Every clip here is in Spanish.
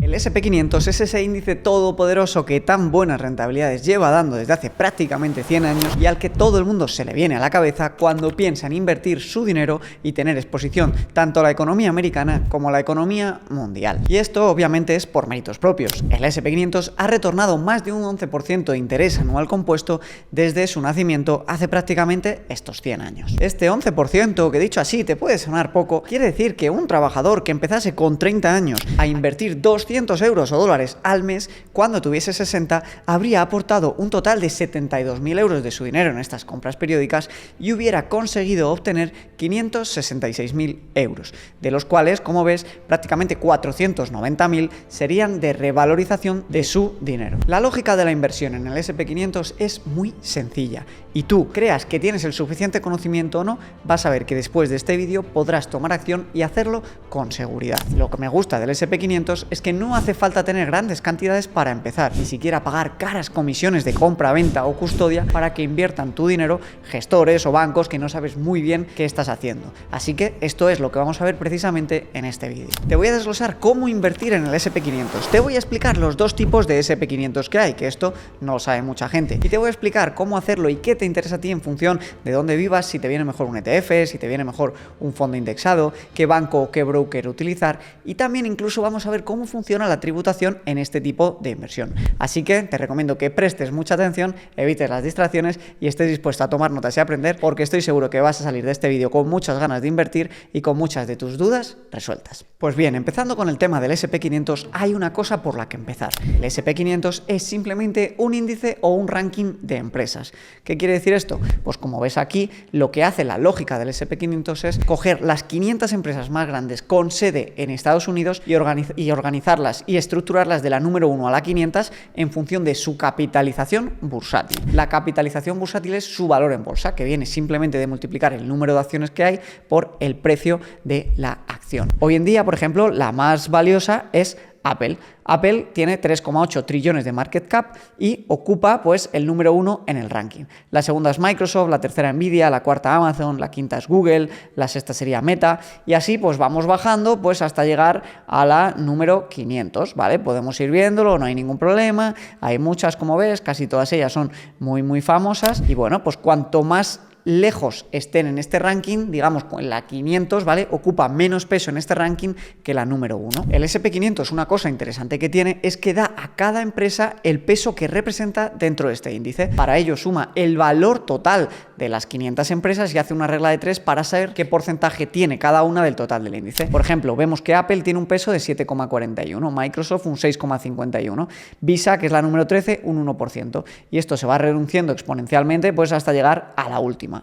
El S&P500 es ese índice todopoderoso que tan buenas rentabilidades lleva dando desde hace prácticamente 100 años y al que todo el mundo se le viene a la cabeza cuando piensa en invertir su dinero y tener exposición tanto a la economía americana como a la economía mundial. Y esto obviamente es por méritos propios. El S&P500 ha retornado más de un 11% de interés anual compuesto desde su nacimiento hace prácticamente estos 100 años. Este 11%, que dicho así te puede sonar poco, quiere decir que un trabajador que empezase con 30 años a invertir 200 euros o dólares al mes, cuando tuviese 60, habría aportado un total de 72.000 euros de su dinero en estas compras periódicas y hubiera conseguido obtener 566.000 euros, de los cuales, como ves, prácticamente 490.000 serían de revalorización de su dinero. La lógica de la inversión en el S&P500 es muy sencilla y tú creas que tienes el suficiente conocimiento o no, vas a ver que después de este vídeo podrás tomar acción y hacerlo con seguridad. Lo que me gusta del S&P500 es que no hace falta tener grandes cantidades para empezar, ni siquiera pagar caras comisiones de compra, venta o custodia para que inviertan tu dinero gestores o bancos que no sabes muy bien qué estás haciendo. Así que esto es lo que vamos a ver precisamente en este vídeo. Te voy a desglosar cómo invertir en el S&P500. Te voy a explicar los dos tipos de S&P500 que hay, que esto no lo sabe mucha gente. Y te voy a explicar cómo hacerlo y qué te interesa a ti en función de dónde vivas, si te viene mejor un ETF, si te viene mejor un fondo indexado, qué banco o qué broker utilizar, y también incluso vamos a ver cómo funciona la tributación en este tipo de inversión. Así que te recomiendo que prestes mucha atención, evites las distracciones y estés dispuesto a tomar notas y aprender, porque estoy seguro que vas a salir de este vídeo con muchas ganas de invertir y con muchas de tus dudas resueltas. Pues bien, empezando con el tema del S&P500, hay una cosa por la que empezar. El S&P500 es simplemente un índice o un ranking de empresas. ¿Qué quiere decir esto? Pues como ves aquí, lo que hace la lógica del S&P500 es coger las 500 empresas más grandes con sede en Estados Unidos y organizarlas y estructurarlas de la número 1 a la 500 en función de su capitalización bursátil. La capitalización bursátil es su valor en bolsa, que viene simplemente de multiplicar el número de acciones que hay por el precio de la acción. Hoy en día, por ejemplo, la más valiosa es Apple. Apple tiene 3,8 trillones de market cap y ocupa pues el número 1 en el ranking. La segunda es Microsoft, la tercera Nvidia, la cuarta Amazon, la quinta es Google, la sexta sería Meta y así pues vamos bajando pues hasta llegar a la número 500, ¿vale? Podemos ir viéndolo, no hay ningún problema, hay muchas como ves, casi todas ellas son muy famosas y bueno, pues cuanto más lejos estén en este ranking, digamos con la 500, ¿vale? Ocupa menos peso en este ranking que la número 1. El S&P500, una cosa interesante que tiene es que da a cada empresa el peso que representa dentro de este índice. Para ello suma el valor total de las 500 empresas y hace una regla de 3 para saber qué porcentaje tiene cada una del total del índice. Por ejemplo, vemos que Apple tiene un peso de 7,41, Microsoft un 6,51, Visa, que es la número 13, un 1%. Y esto se va reduciendo exponencialmente pues hasta llegar a la última.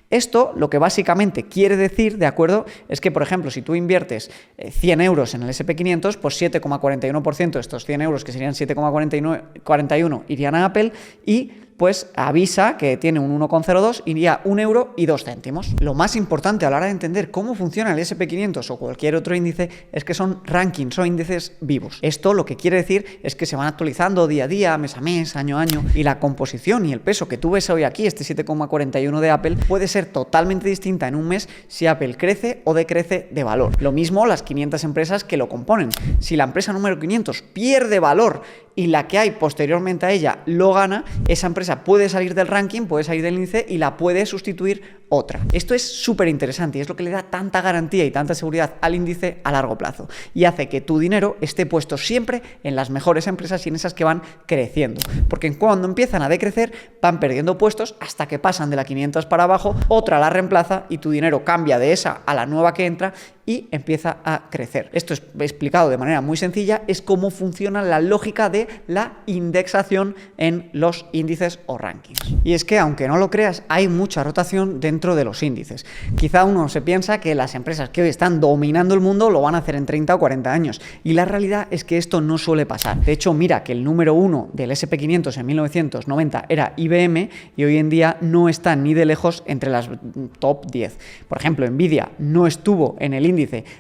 Esto lo que básicamente quiere decir, ¿de acuerdo? Es que, por ejemplo, si tú inviertes 100 euros en el S&P500, pues 7,41% de estos 100 euros, que serían 7,41, irían a Apple y pues a Visa, que tiene un 1,02, iría 1,02 €. Lo más importante a la hora de entender cómo funciona el S&P500 o cualquier otro índice es que son rankings, son índices vivos. Esto lo que quiere decir es que se van actualizando día a día, mes a mes, año a año, y la composición y el peso que tú ves hoy aquí, este 7,41 de Apple, puede ser totalmente distinta en un mes si Apple crece o decrece de valor. Lo mismo las 500 empresas que lo componen. Si la empresa número 500 pierde valor y la que hay posteriormente a ella lo gana, esa empresa puede salir del ranking, puede salir del índice y la puede sustituir otra. Esto es súper interesante y es lo que le da tanta garantía y tanta seguridad al índice a largo plazo y hace que tu dinero esté puesto siempre en las mejores empresas y en esas que van creciendo, porque cuando empiezan a decrecer van perdiendo puestos hasta que pasan de la 500 para abajo, otra la reemplaza y tu dinero cambia de esa a la nueva que entra y empieza a crecer. Esto es explicado de manera muy sencilla, es cómo funciona la lógica de la indexación en los índices o rankings. Y es que, aunque no lo creas, hay mucha rotación dentro de los índices. Quizá uno se piensa que las empresas que hoy están dominando el mundo lo van a hacer en 30 o 40 años, y la realidad es que esto no suele pasar. De hecho, mira que el número 1 del S&P500 en 1990 era IBM y hoy en día no está ni de lejos entre las top 10. Por ejemplo, Nvidia no estuvo en el índice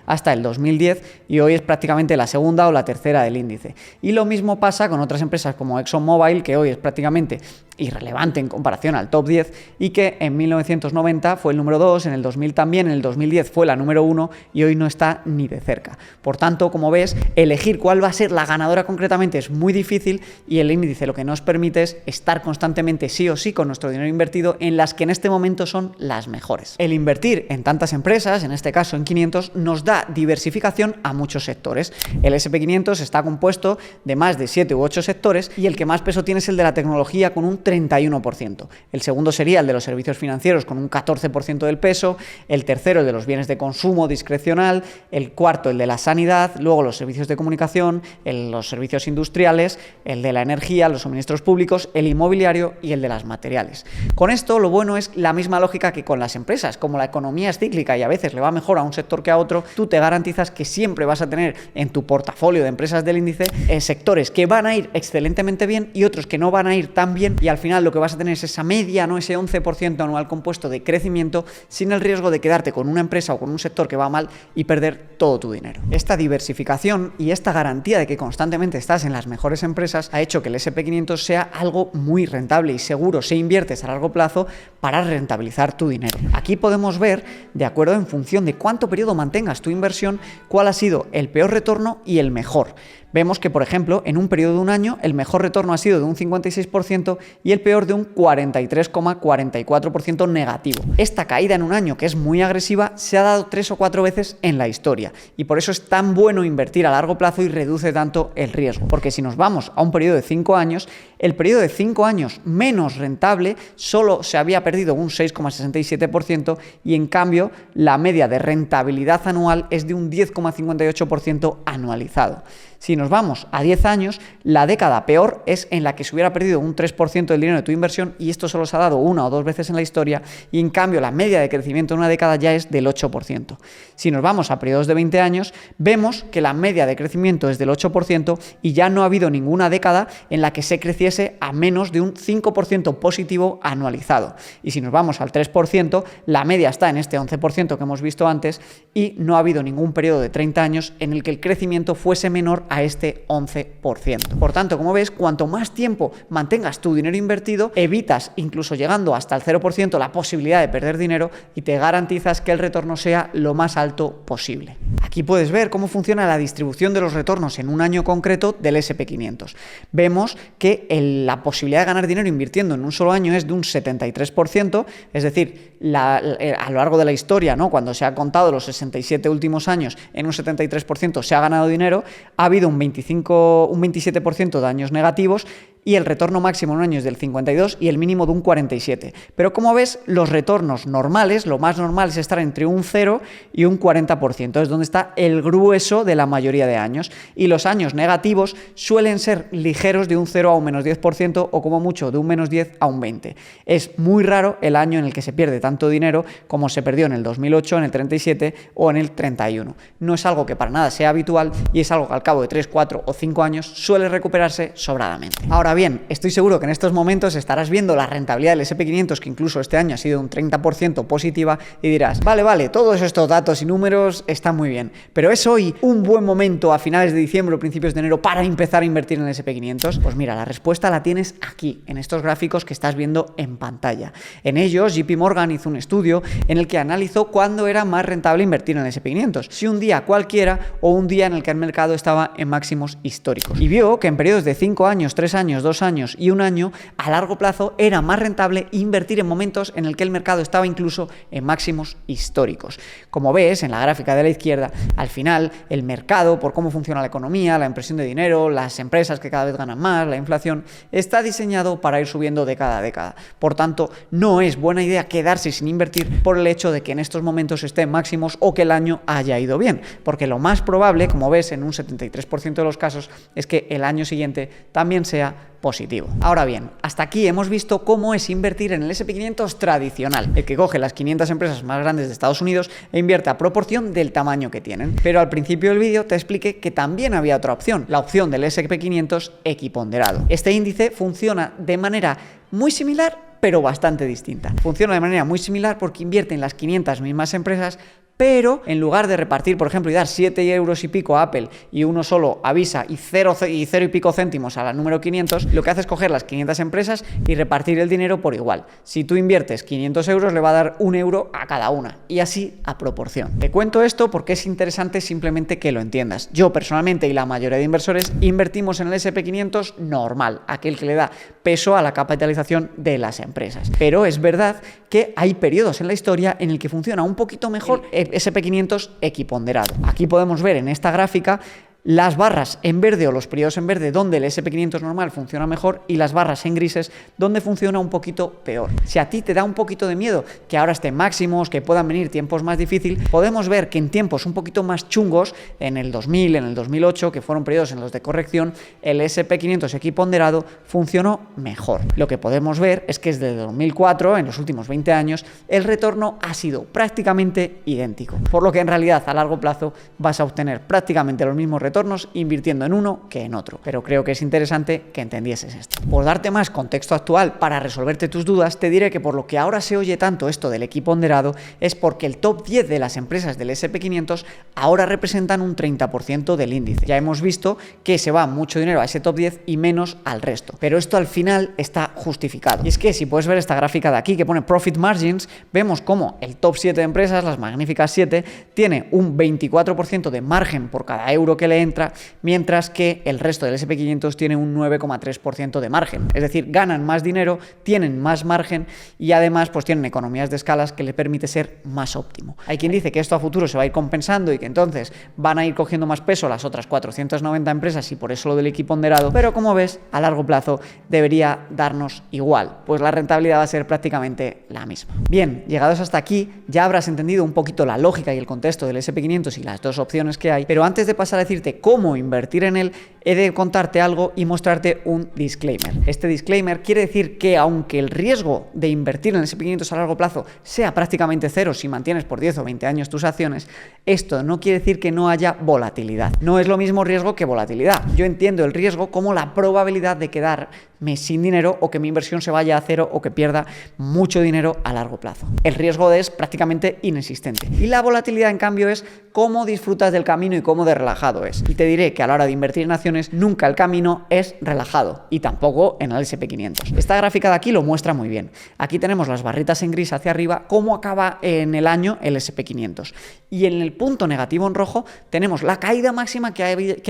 hasta el 2010 y hoy es prácticamente la segunda o la tercera del índice. Y lo mismo pasa con otras empresas como ExxonMobil, que hoy es prácticamente irrelevante en comparación al top 10 y que en 1990 fue el número 2, en el 2000 también, en el 2010 fue la número 1 y hoy no está ni de cerca. Por tanto, como ves, elegir cuál va a ser la ganadora concretamente es muy difícil y el índice lo que nos permite es estar constantemente sí o sí con nuestro dinero invertido en las que en este momento son las mejores. El invertir en tantas empresas, en este caso en 500, nos da diversificación a muchos sectores. El S&P 500 está compuesto de más de 7 u 8 sectores y el que más peso tiene es el de la tecnología con un 31%. El segundo sería el de los servicios financieros con un 14% del peso, el tercero el de los bienes de consumo discrecional, el cuarto el de la sanidad, luego los servicios de comunicación, los servicios industriales, el de la energía, los suministros públicos, el inmobiliario y el de las materiales. Con esto lo bueno es la misma lógica que con las empresas. Como la economía es cíclica y a veces le va mejor a un sector que a otro, tú te garantizas que siempre vas a tener en tu portafolio de empresas del índice sectores que van a ir excelentemente bien y otros que no van a ir tan bien, y al final lo que vas a tener es esa media, ¿no? Ese 11% anual compuesto de crecimiento sin el riesgo de quedarte con una empresa o con un sector que va mal y perder todo tu dinero. Esta diversificación y esta garantía de que constantemente estás en las mejores empresas ha hecho que el S&P 500 sea algo muy rentable y seguro si inviertes a largo plazo para rentabilizar tu dinero. Aquí podemos ver, de acuerdo en función de cuánto periodo mantengas tu inversión, cuál ha sido el peor retorno y el mejor. Vemos que, por ejemplo, en un periodo de un año, el mejor retorno ha sido de un 56% y el peor de un 43,44% negativo. Esta caída en un año, que es muy agresiva, se ha dado 3 o 4 veces en la historia y por eso es tan bueno invertir a largo plazo y reduce tanto el riesgo. Porque si nos vamos a un periodo de 5 años, el periodo de 5 años menos rentable solo se había perdido un 6,67% y en cambio la media de rentabilidad anual es de un 10,58% anualizado. Si nos vamos a 10 años, la década peor es en la que se hubiera perdido un 3% del dinero de tu inversión y esto solo se ha dado 1 o 2 veces en la historia y en cambio la media de crecimiento en una década ya es del 8%. Si nos vamos a periodos de 20 años, vemos que la media de crecimiento es del 8% y ya no ha habido ninguna década en la que se creciese a menos de un 5% positivo anualizado. Y si nos vamos al 3%, la media está en este 11% que hemos visto antes y no ha habido ningún periodo de 30 años en el que el crecimiento fuese menor a este 11%. Por tanto, como ves, cuanto más tiempo mantengas tu dinero invertido, evitas, incluso llegando hasta el 0%, la posibilidad de perder dinero y te garantizas que el retorno sea lo más alto posible. Aquí puedes ver cómo funciona la distribución de los retornos en un año concreto del S&P 500. Vemos que la posibilidad de ganar dinero invirtiendo en un solo año es de un 73%, es decir, a lo largo de la historia, ¿no? Cuando se ha contado los 67 últimos años, en un 73% se ha ganado dinero, ha habido un 27% de años negativos y el retorno máximo en un año es del 52 y el mínimo de un 47. Pero como ves, los retornos normales, lo más normal es estar entre un 0 y un 40%, es donde está el grueso de la mayoría de años. Y los años negativos suelen ser ligeros de un 0 a un menos 10% o como mucho de un menos 10 a un 20. Es muy raro el año en el que se pierde tanto dinero como se perdió en el 2008, en el 37 o en el 31. No es algo que para nada sea habitual y es algo que al cabo de 3, 4 o 5 años suele recuperarse sobradamente. Ahora bien, estoy seguro que en estos momentos estarás viendo la rentabilidad del S&P 500, que incluso este año ha sido un 30% positiva, y dirás, vale, todos estos datos y números están muy bien, pero ¿es hoy un buen momento a finales de diciembre o principios de enero para empezar a invertir en el S&P 500? Pues mira, la respuesta la tienes aquí, en estos gráficos que estás viendo en pantalla. En ellos, JP Morgan hizo un estudio en el que analizó cuándo era más rentable invertir en el S&P 500, si un día cualquiera o un día en el que el mercado estaba en máximos históricos. Y vio que en periodos de 5 años, 3 años, 2 años y un año, a largo plazo era más rentable invertir en momentos en el que el mercado estaba incluso en máximos históricos. Como ves en la gráfica de la izquierda, al final el mercado, por cómo funciona la economía, la impresión de dinero, las empresas que cada vez ganan más, la inflación, está diseñado para ir subiendo década a década. Por tanto, no es buena idea quedarse sin invertir por el hecho de que en estos momentos esté en máximos o que el año haya ido bien, porque lo más probable, como ves en un 73% de los casos, es que el año siguiente también sea positivo. Ahora bien, hasta aquí hemos visto cómo es invertir en el S&P 500 tradicional, el que coge las 500 empresas más grandes de Estados Unidos e invierte a proporción del tamaño que tienen. Pero al principio del vídeo te expliqué que también había otra opción, la opción del S&P 500 equiponderado. Este índice funciona de manera muy similar, pero bastante distinta. Funciona de manera muy similar porque invierte en las 500 mismas empresas, pero en lugar de repartir, por ejemplo, y dar 7 euros y pico a Apple y uno solo a Visa y 0 y pico céntimos a la número 500, lo que hace es coger las 500 empresas y repartir el dinero por igual. Si tú inviertes 500 euros, le va a dar 1 euro a cada una, y así a proporción. Te cuento esto porque es interesante simplemente que lo entiendas. Yo personalmente y la mayoría de inversores invertimos en el SP500 normal, aquel que le da peso a la capitalización de las empresas. Pero es verdad que hay periodos en la historia en el que funciona un poquito mejor el SP500 equiponderado. Aquí podemos ver en esta gráfica las barras en verde o los periodos en verde donde el SP500 normal funciona mejor y las barras en grises donde funciona un poquito peor. Si a ti te da un poquito de miedo que ahora estén máximos, que puedan venir tiempos más difíciles, podemos ver que en tiempos un poquito más chungos, en el 2000, en el 2008, que fueron periodos en los de corrección, el SP500 equiponderado funcionó mejor. Lo que podemos ver es que desde 2004, en los últimos 20 años, el retorno ha sido prácticamente idéntico. Por lo que en realidad a largo plazo vas a obtener prácticamente los mismos retornos invirtiendo en uno que en otro. Pero creo que es interesante que entendieses esto. Por darte más contexto actual para resolverte tus dudas, te diré que por lo que ahora se oye tanto esto del equiponderado es porque el top 10 de las empresas del SP500 ahora representan un 30% del índice. Ya hemos visto que se va mucho dinero a ese top 10 y menos al resto. Pero esto al final está justificado. Y es que si puedes ver esta gráfica de aquí que pone Profit Margins, vemos cómo el top 7 de empresas, las magníficas 7, tiene un 24% de margen por cada euro que le entra, mientras que el resto del SP500 tiene un 9,3% de margen. Es decir, ganan más dinero, tienen más margen y además pues tienen economías de escalas que les permite ser más óptimo. Hay quien dice que esto a futuro se va a ir compensando y que entonces van a ir cogiendo más peso las otras 490 empresas y por eso lo del equiponderado, pero como ves, a largo plazo debería darnos igual, pues la rentabilidad va a ser prácticamente la misma. Bien, llegados hasta aquí, ya habrás entendido un poquito la lógica y el contexto del SP500 y las dos opciones que hay, pero antes de pasar a decirte cómo invertir en él, he de contarte algo y mostrarte un disclaimer. Este disclaimer quiere decir que aunque el riesgo de invertir en el SP500 a largo plazo sea prácticamente cero si mantienes por 10 o 20 años tus acciones, esto no quiere decir que no haya volatilidad. No es lo mismo riesgo que volatilidad. Yo entiendo el riesgo como la probabilidad de quedarme sin dinero o que mi inversión se vaya a cero o que pierda mucho dinero a largo plazo. El riesgo es prácticamente inexistente. Y la volatilidad, en cambio, es cómo disfrutas del camino y cómo de relajado es. Y te diré que a la hora de invertir en acciones, nunca el camino es relajado y tampoco en el SP500. Esta gráfica de aquí lo muestra muy bien. Aquí tenemos las barritas en gris hacia arriba, cómo acaba en el año el SP500. Y en el punto negativo en rojo tenemos la caída máxima que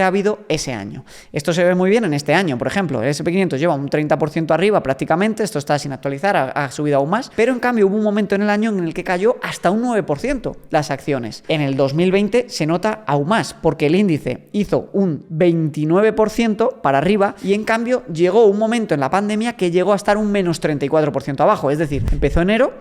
ha habido ese año. Esto se ve muy bien en este año. Por ejemplo, el SP500 lleva un 30% arriba prácticamente, esto está sin actualizar, ha subido aún más, pero en cambio hubo un momento en el año en el que cayó hasta un 9% las acciones. En el 2020 se nota aún más, porque el índice hizo un 29% para arriba y en cambio llegó un momento en la pandemia que llegó a estar un menos 34% abajo, es decir, empezó enero,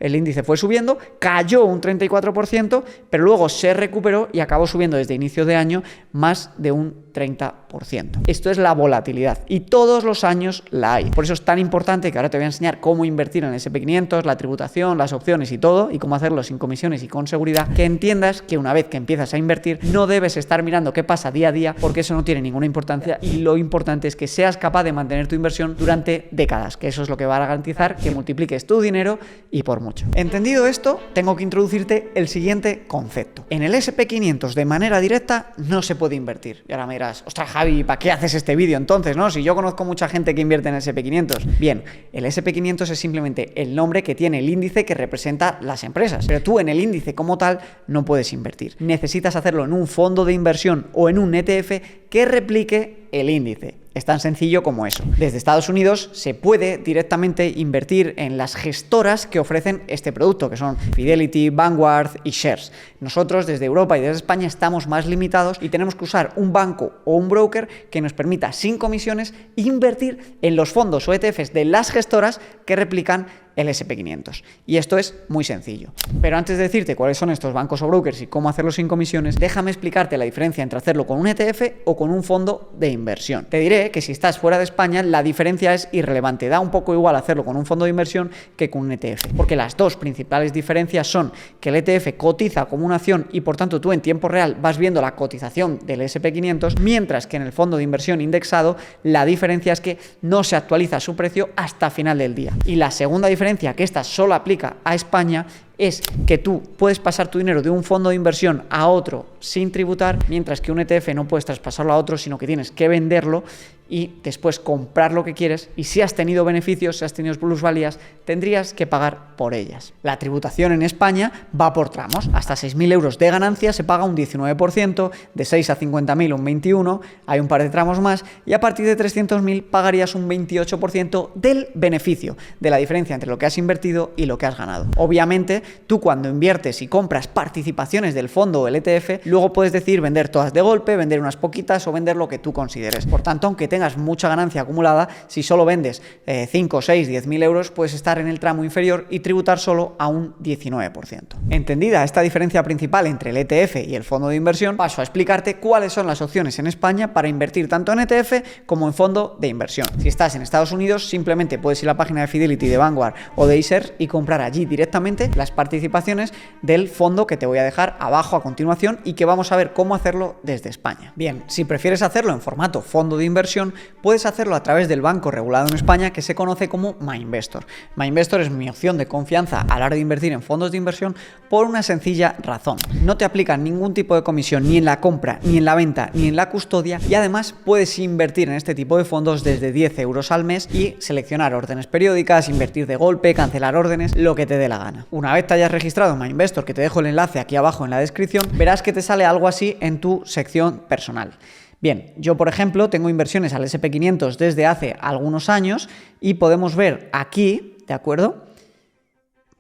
el índice fue subiendo, cayó un 34%, pero luego se recuperó y acabó subiendo desde inicio de año más de un 30%. Esto es la volatilidad y todos los años la hay. Por eso es tan importante que ahora te voy a enseñar cómo invertir en el SP500, la tributación, las opciones y todo, y cómo hacerlo sin comisiones y con seguridad, que entiendas que una vez que empiezas a invertir no debes estar mirando qué pasa día a día porque eso no tiene ninguna importancia y lo importante es que seas capaz de mantener tu inversión durante décadas, que eso es lo que va a garantizar que multipliques tu dinero y por mucho. Entendido esto, tengo que introducirte el siguiente concepto. En el SP500 de manera directa no se puede invertir. Y ahora me dirás, ostras Javi, ¿para qué haces este vídeo entonces? ¿No? Si yo conozco mucha gente que invierte en el SP500. Bien, el SP500 es simplemente el nombre que tiene el índice que representa las empresas. Pero tú en el índice como tal no puedes invertir. Necesitas hacerlo en un fondo de inversión o en un ETF que replique el índice. Es tan sencillo como eso. Desde Estados Unidos se puede directamente invertir en las gestoras que ofrecen este producto, que son Fidelity, Vanguard y Shares. Nosotros desde Europa y desde España estamos más limitados y tenemos que usar un banco o un broker que nos permita sin comisiones invertir en los fondos o ETFs de las gestoras que replican el SP500. Y esto es muy sencillo. Pero antes de decirte cuáles son estos bancos o brokers y cómo hacerlo sin comisiones, déjame explicarte la diferencia entre hacerlo con un ETF o con un fondo de inversión. Te diré que si estás fuera de España, la diferencia es irrelevante. Da un poco igual hacerlo con un fondo de inversión que con un ETF. Porque las dos principales diferencias son que el ETF cotiza como una acción y por tanto tú en tiempo real vas viendo la cotización del SP500, mientras que en el fondo de inversión indexado la diferencia es que no se actualiza su precio hasta final del día. Y la segunda diferencia, que esta solo aplica a España, es que tú puedes pasar tu dinero de un fondo de inversión a otro sin tributar, mientras que un ETF no puedes traspasarlo a otro, sino que tienes que venderlo y después comprar lo que quieres, y si has tenido beneficios, si has tenido plusvalías, tendrías que pagar por ellas. La tributación en España va por tramos. Hasta 6.000 euros de ganancia se paga un 19%, de 6 a 50.000 un 21%, hay un par de tramos más, y a partir de 300.000 pagarías un 28% del beneficio, de la diferencia entre lo que has invertido y lo que has ganado. Obviamente, tú cuando inviertes y compras participaciones del fondo o el ETF, luego puedes decidir vender todas de golpe, vender unas poquitas o vender lo que tú consideres. Por tanto, aunque tengas mucha ganancia acumulada, si solo vendes 5, 6, 10.000 euros, puedes estar en el tramo inferior y tributar solo a un 19%. Entendida esta diferencia principal entre el ETF y el fondo de inversión, paso a explicarte cuáles son las opciones en España para invertir tanto en ETF como en fondo de inversión. Si estás en Estados Unidos, simplemente puedes ir a la página de Fidelity, de Vanguard o de iShares y comprar allí directamente las participaciones del fondo que te voy a dejar abajo a continuación y que vamos a ver cómo hacerlo desde España. Bien, si prefieres hacerlo en formato fondo de inversión, puedes hacerlo a través del banco regulado en España que se conoce como MyInvestor. MyInvestor es mi opción de confianza a la hora de invertir en fondos de inversión por una sencilla razón. No te aplican ningún tipo de comisión ni en la compra, ni en la venta, ni en la custodia, y además puedes invertir en este tipo de fondos desde 10 euros al mes y seleccionar órdenes periódicas, invertir de golpe, cancelar órdenes, lo que te dé la gana. Una vez te hayas registrado en MyInvestor, que te dejo el enlace aquí abajo en la descripción, verás que te sale algo así en tu sección personal. Bien, yo por ejemplo tengo inversiones al SP500 desde hace algunos años y podemos ver aquí, ¿de acuerdo?,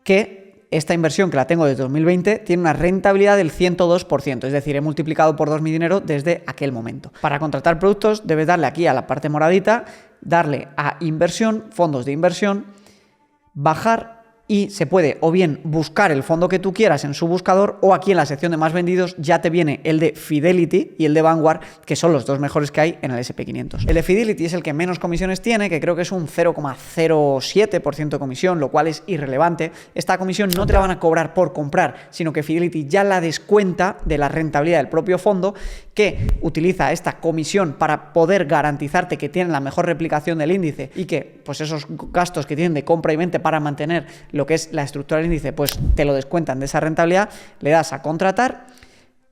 que esta inversión, que la tengo desde 2020, tiene una rentabilidad del 102%, es decir, he multiplicado por 2 mi dinero desde aquel momento. Para contratar productos debes darle aquí a la parte moradita, darle a inversión, fondos de inversión, bajar, y se puede o bien buscar el fondo que tú quieras en su buscador, o aquí en la sección de más vendidos ya te viene el de Fidelity y el de Vanguard, que son los dos mejores que hay en el SP500. El de Fidelity es el que menos comisiones tiene, que creo que es un 0,07% de comisión, lo cual es irrelevante. Esta comisión no te la van a cobrar por comprar, sino que Fidelity ya la descuenta de la rentabilidad del propio fondo, que utiliza esta comisión para poder garantizarte que tienen la mejor replicación del índice y que pues esos gastos que tienen de compra y venta para mantener lo que es la estructura del índice, pues te lo descuentan de esa rentabilidad. Le das a contratar,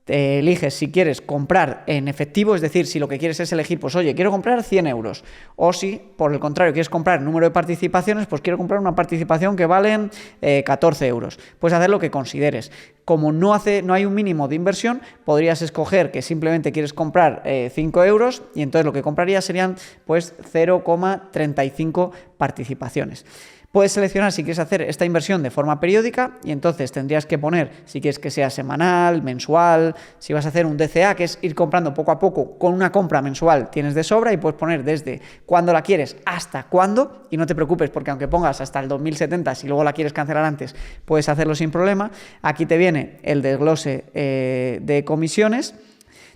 te eliges si quieres comprar en efectivo, es decir, si lo que quieres es elegir, pues oye, quiero comprar 100 euros, o si por el contrario quieres comprar número de participaciones, pues quiero comprar una participación que vale 14 euros, puedes hacer lo que consideres. Como no hay un mínimo de inversión, podrías escoger que simplemente quieres comprar 5 euros y entonces lo que comprarías serían pues 0,35 participaciones. Puedes seleccionar si quieres hacer esta inversión de forma periódica y entonces tendrías que poner si quieres que sea semanal, mensual, si vas a hacer un DCA, que es ir comprando poco a poco, con una compra mensual tienes de sobra y puedes poner desde cuándo la quieres hasta cuándo, y no te preocupes porque aunque pongas hasta el 2070, si luego la quieres cancelar antes, puedes hacerlo sin problema. Aquí te viene el desglose de comisiones,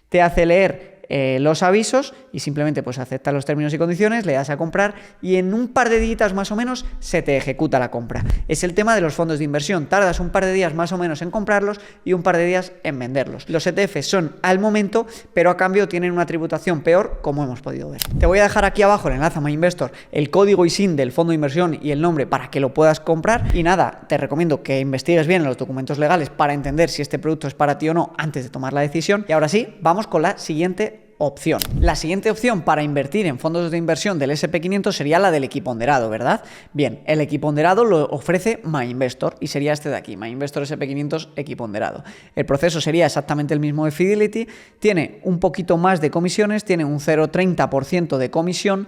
te hace leer los avisos y simplemente pues aceptas los términos y condiciones, le das a comprar y en un par de días más o menos se te ejecuta la compra. Es el tema de los fondos de inversión, tardas un par de días más o menos en comprarlos y un par de días en venderlos. Los ETFs son al momento, pero a cambio tienen una tributación peor, como hemos podido ver. Te voy a dejar aquí abajo el enlace a MyInvestor, el código ISIN del fondo de inversión y el nombre para que lo puedas comprar. Y nada, te recomiendo que investigues bien los documentos legales para entender si este producto es para ti o no antes de tomar la decisión. Y ahora sí, vamos con la siguiente opción. La siguiente opción para invertir en fondos de inversión del SP500 sería la del equiponderado, ¿verdad? Bien, el equiponderado lo ofrece MyInvestor y sería este de aquí, MyInvestor SP500 equiponderado. El proceso sería exactamente el mismo de Fidelity, tiene un poquito más de comisiones, tiene un 0,30% de comisión,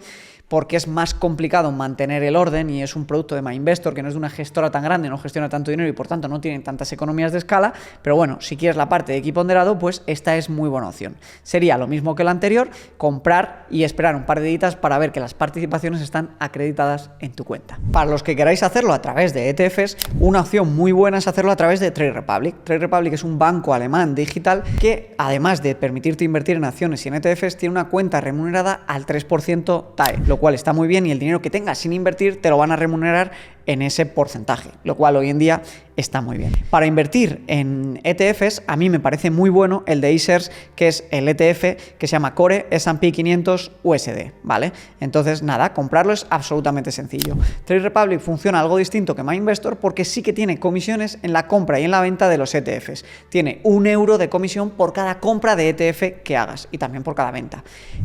porque es más complicado mantener el orden y es un producto de MyInvestor que no es de una gestora tan grande, no gestiona tanto dinero y por tanto no tiene tantas economías de escala, pero bueno, si quieres la parte de equiponderado, pues esta es muy buena opción. Sería lo mismo que la anterior, comprar y esperar un par de días para ver que las participaciones están acreditadas en tu cuenta. Para los que queráis hacerlo a través de ETFs, una opción muy buena es hacerlo a través de Trade Republic. Trade Republic es un banco alemán digital que, además de permitirte invertir en acciones y en ETFs, tiene una cuenta remunerada al 3% TAE, lo cual está muy bien, y el dinero que tengas sin invertir te lo van a remunerar en ese porcentaje, lo cual hoy en día está muy bien. Para invertir en ETFs, a mí me parece muy bueno el de iShares, que es el ETF que se llama Core S&P 500 USD, ¿vale? Entonces, nada, comprarlo es absolutamente sencillo. Trade Republic funciona algo distinto que MyInvestor porque sí que tiene comisiones en la compra y en la venta de los ETFs. Tiene 1 euro de comisión por cada compra de ETF que hagas y también por cada venta.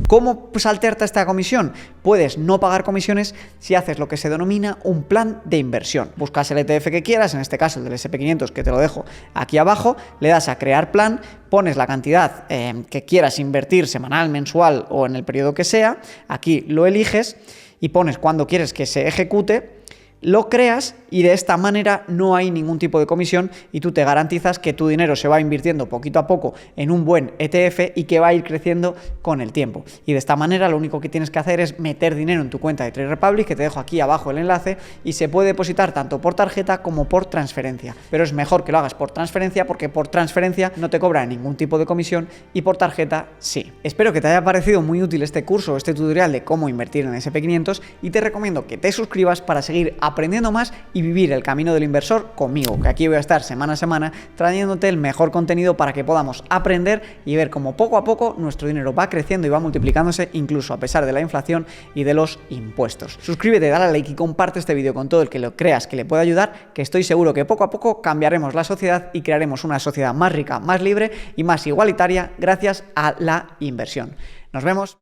¿Cómo saltarte esta comisión? Puedes no pagar comisiones si haces lo que se denomina un plan de inversión. Buscas el ETF que quieras, en este caso el del SP500, que te lo dejo aquí abajo, le das a crear plan, pones la cantidad que quieras invertir semanal, mensual o en el periodo que sea, aquí lo eliges y pones cuándo quieres que se ejecute, lo creas y de esta manera no hay ningún tipo de comisión y tú te garantizas que tu dinero se va invirtiendo poquito a poco en un buen ETF y que va a ir creciendo con el tiempo. Y de esta manera lo único que tienes que hacer es meter dinero en tu cuenta de Trade Republic, que te dejo aquí abajo el enlace, y se puede depositar tanto por tarjeta como por transferencia. Pero es mejor que lo hagas por transferencia porque por transferencia no te cobra ningún tipo de comisión y por tarjeta sí. Espero que te haya parecido muy útil este curso, este tutorial de cómo invertir en SP500 y te recomiendo que te suscribas para seguir aprendiendo más y vivir el camino del inversor conmigo, que aquí voy a estar semana a semana trayéndote el mejor contenido para que podamos aprender y ver cómo poco a poco nuestro dinero va creciendo y va multiplicándose incluso a pesar de la inflación y de los impuestos. Suscríbete, dale a like y comparte este vídeo con todo el que lo creas que le pueda ayudar, que estoy seguro que poco a poco cambiaremos la sociedad y crearemos una sociedad más rica, más libre y más igualitaria gracias a la inversión. Nos vemos.